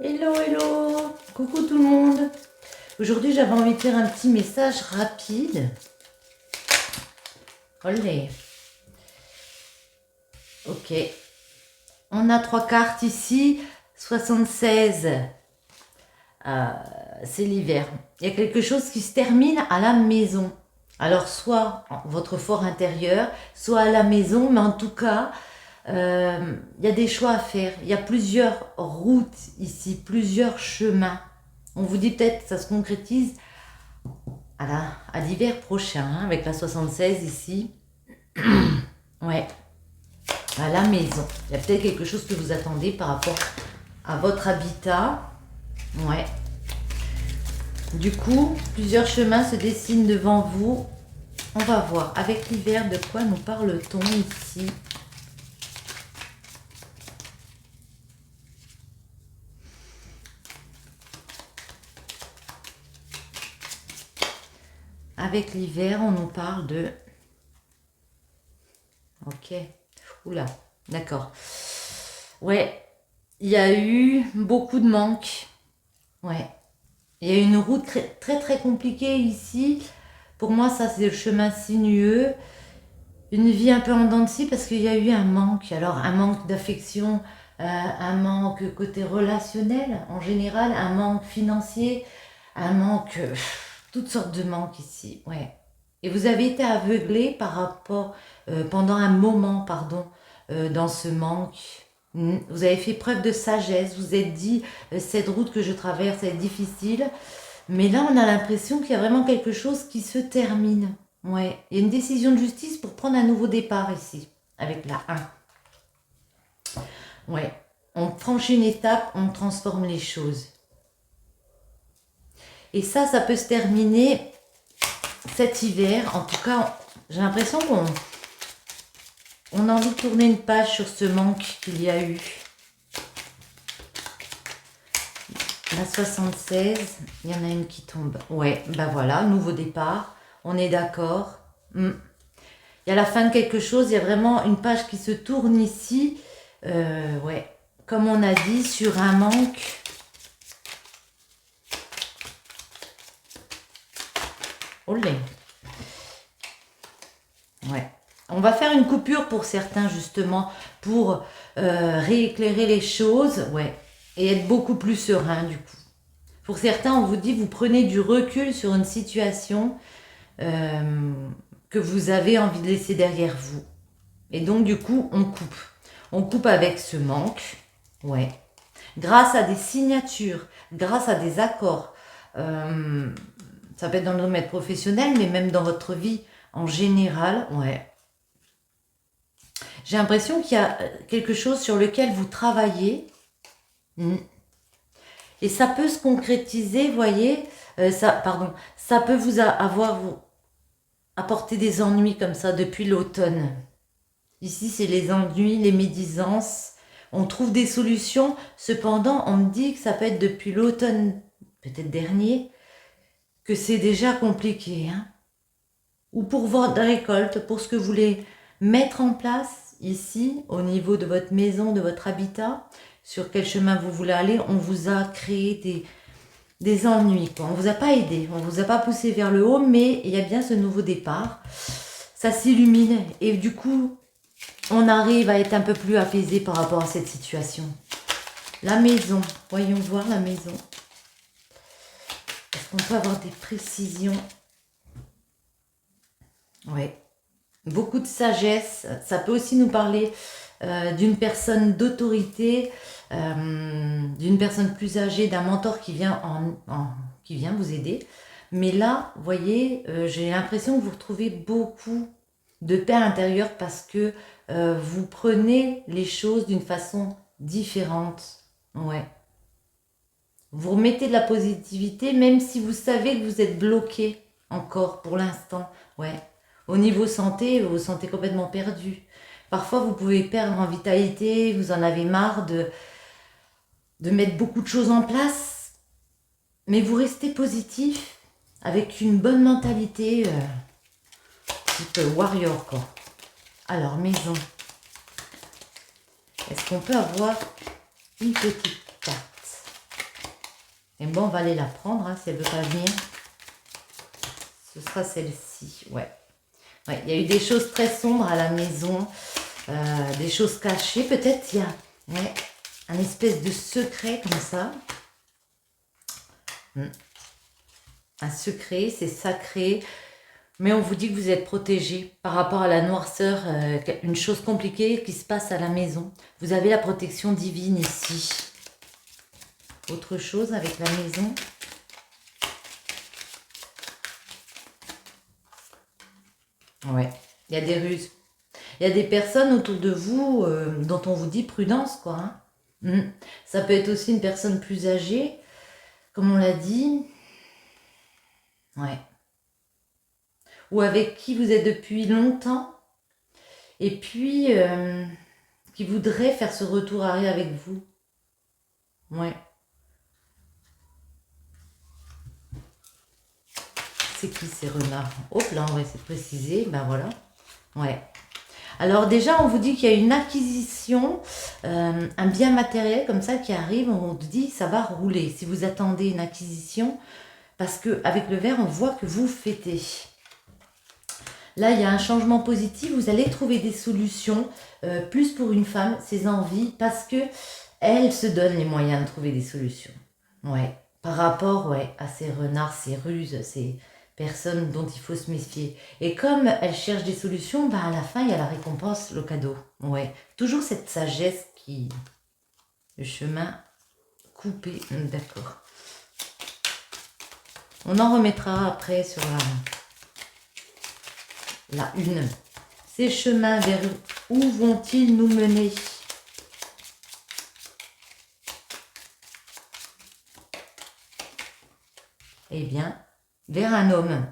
Hello, hello! Coucou tout le monde! Aujourd'hui, j'avais envie de faire un petit message rapide. Olé! Ok. On a 3 cartes ici. 76. C'est l'hiver. Il y a quelque chose qui se termine à la maison. Alors, soit votre fort intérieur, soit à la maison, mais en tout cas, il y a des choix à faire. Il y a plusieurs routes ici, plusieurs chemins. On vous dit peut-être que ça se concrétise à l'hiver prochain, hein, avec la 76 ici. Ouais, à la maison. Il y a peut-être quelque chose que vous attendez par rapport à votre habitat. Ouais. Du coup, plusieurs chemins se dessinent devant vous. On va voir avec l'hiver de quoi nous parle-t-on ici. Avec l'hiver, on nous parle de... Ok. Oula, d'accord. Ouais, il y a eu beaucoup de manques. Ouais. Il y a une route très compliquée ici. Pour moi, ça, c'est le chemin sinueux. Une vie un peu en dents de scie parce qu'il y a eu un manque. Alors, un manque d'affection, un manque côté relationnel en général, un manque financier, un manque... toutes sortes de manques ici, ouais. Et vous avez été aveuglé par rapport... pendant un moment, pardon, dans ce manque. Vous avez fait preuve de sagesse, vous êtes dit, cette route que je traverse est difficile. Mais là, on a l'impression qu'il y a vraiment quelque chose qui se termine. Ouais, il y a une décision de justice pour prendre un nouveau départ ici, avec la 1. Ouais, on franchit une étape, on transforme les choses. Et ça peut se terminer cet hiver. En tout cas, j'ai l'impression qu'on a envie de tourner une page sur ce manque qu'il y a eu. La 76, il y en a une qui tombe. Ouais, ben voilà, nouveau départ. On est d'accord. Il y a la fin de quelque chose, il y a vraiment une page qui se tourne ici. Ouais, comme on a dit, sur un manque. Olé. Ouais. On va faire une coupure pour certains, justement, pour rééclairer les choses. Ouais. Et être beaucoup plus serein, du coup. Pour certains, on vous dit, vous prenez du recul sur une situation que vous avez envie de laisser derrière vous. Et donc, du coup, on coupe. On coupe avec ce manque. Ouais. Grâce à des signatures, grâce à des accords. Ça peut être dans le domaine professionnel, mais même dans votre vie en général. Ouais. J'ai l'impression qu'il y a quelque chose sur lequel vous travaillez. Et ça peut se concrétiser, voyez. Ça peut vous apporter des ennuis comme ça depuis l'automne. Ici, c'est les ennuis, les médisances. On trouve des solutions. Cependant, on me dit que ça peut être depuis l'automne, peut-être dernier, que c'est déjà compliqué. Hein. Ou pour votre récolte, pour ce que vous voulez mettre en place ici, au niveau de votre maison, de votre habitat, sur quel chemin vous voulez aller, on vous a créé des ennuis. Quoi. On ne vous a pas aidé, on ne vous a pas poussé vers le haut, mais il y a bien ce nouveau départ. Ça s'illumine et du coup, on arrive à être un peu plus apaisé par rapport à cette situation. La maison, voyons voir la maison. Est-ce qu'on peut avoir des précisions? Oui. Beaucoup de sagesse. Ça peut aussi nous parler d'une personne d'autorité, d'une personne plus âgée, d'un mentor qui vient, qui vient vous aider. Mais là, vous voyez, j'ai l'impression que vous retrouvez beaucoup de paix intérieure parce que vous prenez les choses d'une façon différente. Ouais. Vous remettez de la positivité, même si vous savez que vous êtes bloqué encore pour l'instant. Ouais. Au niveau santé, vous vous sentez complètement perdu. Parfois, vous pouvez perdre en vitalité, vous en avez marre de mettre beaucoup de choses en place, mais vous restez positif, avec une bonne mentalité, type warrior, quoi. Alors, maison. Est-ce qu'on peut avoir une petite carte? Et bon, on va aller la prendre, hein, si elle veut pas venir. Ce sera celle-ci, ouais. Ouais, il y a eu des choses très sombres à la maison, des choses cachées. Peut-être il y a un espèce de secret comme ça. Un secret, c'est sacré. Mais on vous dit que vous êtes protégé par rapport à la noirceur, une chose compliquée qui se passe à la maison. Vous avez la protection divine ici. Autre chose avec la maison. Ouais, il y a des ruses. Il y a des personnes autour de vous dont on vous dit prudence, quoi. Hein. Ça peut être aussi une personne plus âgée, comme on l'a dit. Ouais. Ou avec qui vous êtes depuis longtemps. Et puis, qui voudrait faire ce retour arrière avec vous. Ouais. C'est qui ces renards? Hop là, on va essayer de préciser. Ben voilà. Ouais. Alors déjà, on vous dit qu'il y a une acquisition, un bien matériel comme ça qui arrive. On vous dit ça va rouler. Si vous attendez une acquisition, parce qu'avec le verre, on voit que vous fêtez. Là, il y a un changement positif. Vous allez trouver des solutions, plus pour une femme, ses envies, parce que elle se donne les moyens de trouver des solutions. Ouais. Par rapport à ces renards, ces ruses, ces personnes dont il faut se méfier. Et comme elle cherche des solutions, ben à la fin, il y a la récompense, le cadeau. Ouais. Toujours cette sagesse qui... Le chemin coupé. D'accord. On en remettra après sur la une. Ces chemins vers où vont-ils nous mener? Eh bien, vers un homme.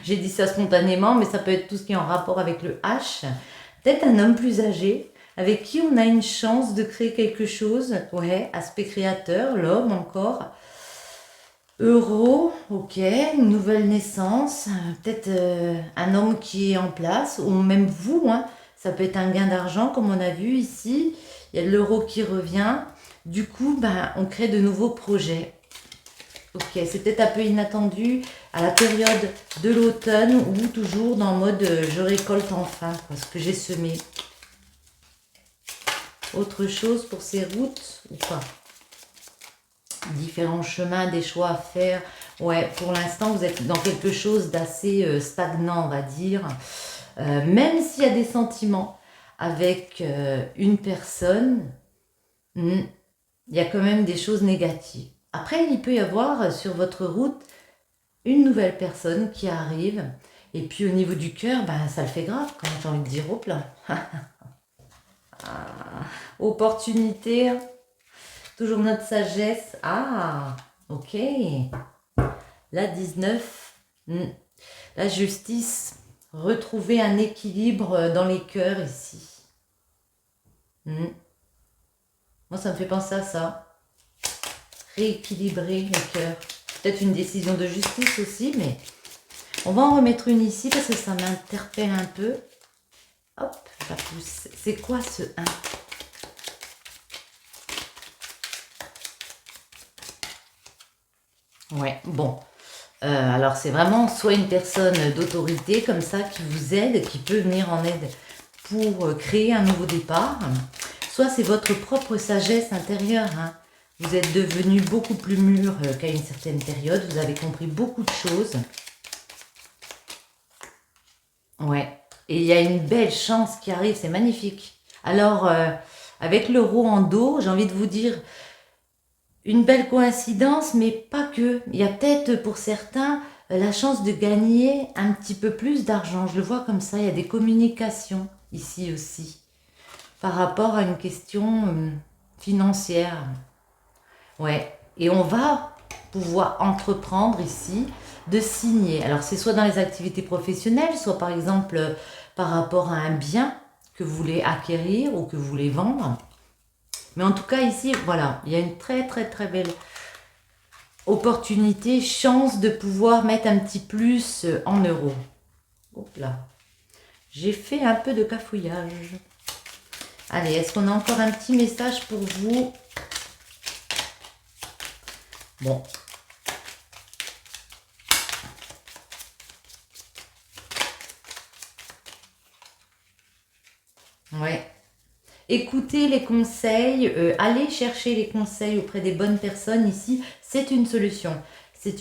J'ai dit ça spontanément, mais ça peut être tout ce qui est en rapport avec le H. Peut-être un homme plus âgé, avec qui on a une chance de créer quelque chose. Ouais, aspect créateur, l'homme encore. Euro, ok, une nouvelle naissance. Peut-être un homme qui est en place, ou même vous, hein. Ça peut être un gain d'argent, comme on a vu ici. Il y a l'euro qui revient. Du coup, ben, on crée de nouveaux projets. Ok, c'est peut-être un peu inattendu à la période de l'automne ou toujours dans le mode je récolte enfin ce que j'ai semé. Autre chose pour ces routes ou pas? Différents chemins, des choix à faire. Ouais, pour l'instant, vous êtes dans quelque chose d'assez stagnant, on va dire. Même s'il y a des sentiments avec une personne, il y a quand même des choses négatives. Après, il peut y avoir sur votre route une nouvelle personne qui arrive. Et puis au niveau du cœur, ben, ça le fait grave, quand j'ai envie de dire, hop là. Opportunité, toujours notre sagesse. Ah, ok. La 19, la justice, retrouver un équilibre dans les cœurs ici. Moi, ça me fait penser à ça. Rééquilibrer le cœur. Peut-être une décision de justice aussi, mais on va en remettre une ici parce que ça m'interpelle un peu. Hop, ça pousse. C'est quoi ce 1? Ouais, bon. Alors, c'est vraiment soit une personne d'autorité comme ça qui vous aide, qui peut venir en aide pour créer un nouveau départ. Soit c'est votre propre sagesse intérieure, hein. Vous êtes devenu beaucoup plus mûr qu'à une certaine période. Vous avez compris beaucoup de choses. Ouais. Et il y a une belle chance qui arrive. C'est magnifique. Alors, avec l'euro en dos, j'ai envie de vous dire une belle coïncidence, mais pas que. Il y a peut-être pour certains la chance de gagner un petit peu plus d'argent. Je le vois comme ça. Il y a des communications ici aussi. Par rapport à une question financière. Ouais, et on va pouvoir entreprendre ici de signer. Alors, c'est soit dans les activités professionnelles, soit par exemple par rapport à un bien que vous voulez acquérir ou que vous voulez vendre. Mais en tout cas, ici, voilà, il y a une très très très belle opportunité, chance de pouvoir mettre un petit plus en euros. Hop là, j'ai fait un peu de cafouillage. Allez, est-ce qu'on a encore un petit message pour vous? Bon. Ouais. Écoutez les conseils, allez chercher les conseils auprès des bonnes personnes ici, c'est une solution. C'est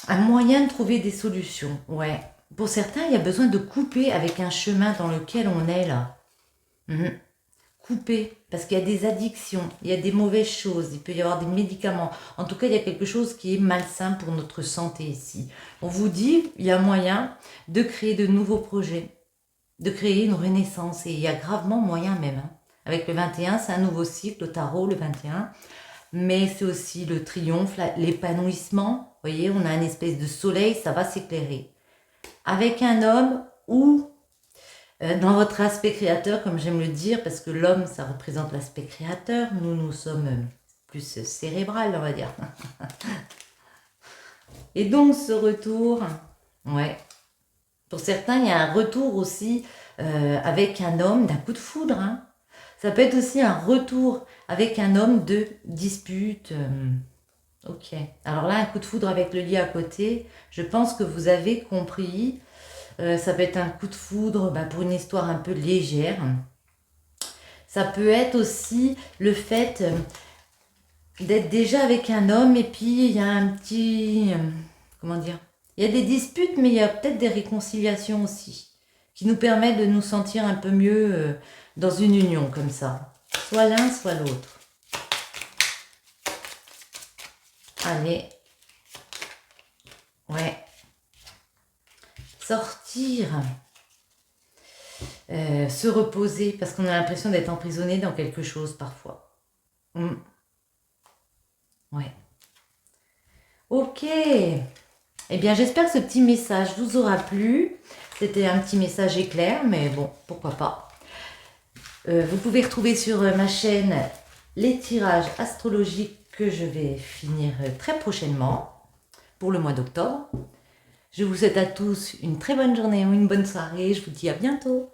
un moyen de trouver des solutions. Ouais. Pour certains, il y a besoin de couper avec un chemin dans lequel on est là. Mhm. Couper, parce qu'il y a des addictions, il y a des mauvaises choses, il peut y avoir des médicaments. En tout cas, il y a quelque chose qui est malsain pour notre santé ici. On vous dit, il y a moyen de créer de nouveaux projets, de créer une renaissance, et il y a gravement moyen même. Hein. Avec le 21, c'est un nouveau cycle, le tarot, le 21, mais c'est aussi le triomphe, l'épanouissement. Vous voyez, on a une espèce de soleil, ça va s'éclairer. Avec un homme ou dans votre aspect créateur, comme j'aime le dire, parce que l'homme, ça représente l'aspect créateur, nous sommes plus cérébral, on va dire. Et donc, ce retour, ouais. Pour certains, il y a un retour aussi avec un homme d'un coup de foudre. Hein. Ça peut être aussi un retour avec un homme de dispute. Ok. Alors là, un coup de foudre avec le lit à côté, je pense que vous avez compris. Ça peut être un coup de foudre pour une histoire un peu légère. Ça peut être aussi le fait d'être déjà avec un homme et puis il y a un petit... comment dire? Il y a des disputes, mais il y a peut-être des réconciliations aussi, qui nous permettent de nous sentir un peu mieux dans une union comme ça. Soit l'un, soit l'autre. Allez. Ouais. Sortir. Se reposer, parce qu'on a l'impression d'être emprisonné dans quelque chose parfois. Ouais. Ok. Eh bien, j'espère que ce petit message vous aura plu. C'était un petit message éclair, mais bon, pourquoi pas. Vous pouvez retrouver sur ma chaîne les tirages astrologiques que je vais finir très prochainement pour le mois d'octobre. Je vous souhaite à tous une très bonne journée ou une bonne soirée. Je vous dis à bientôt.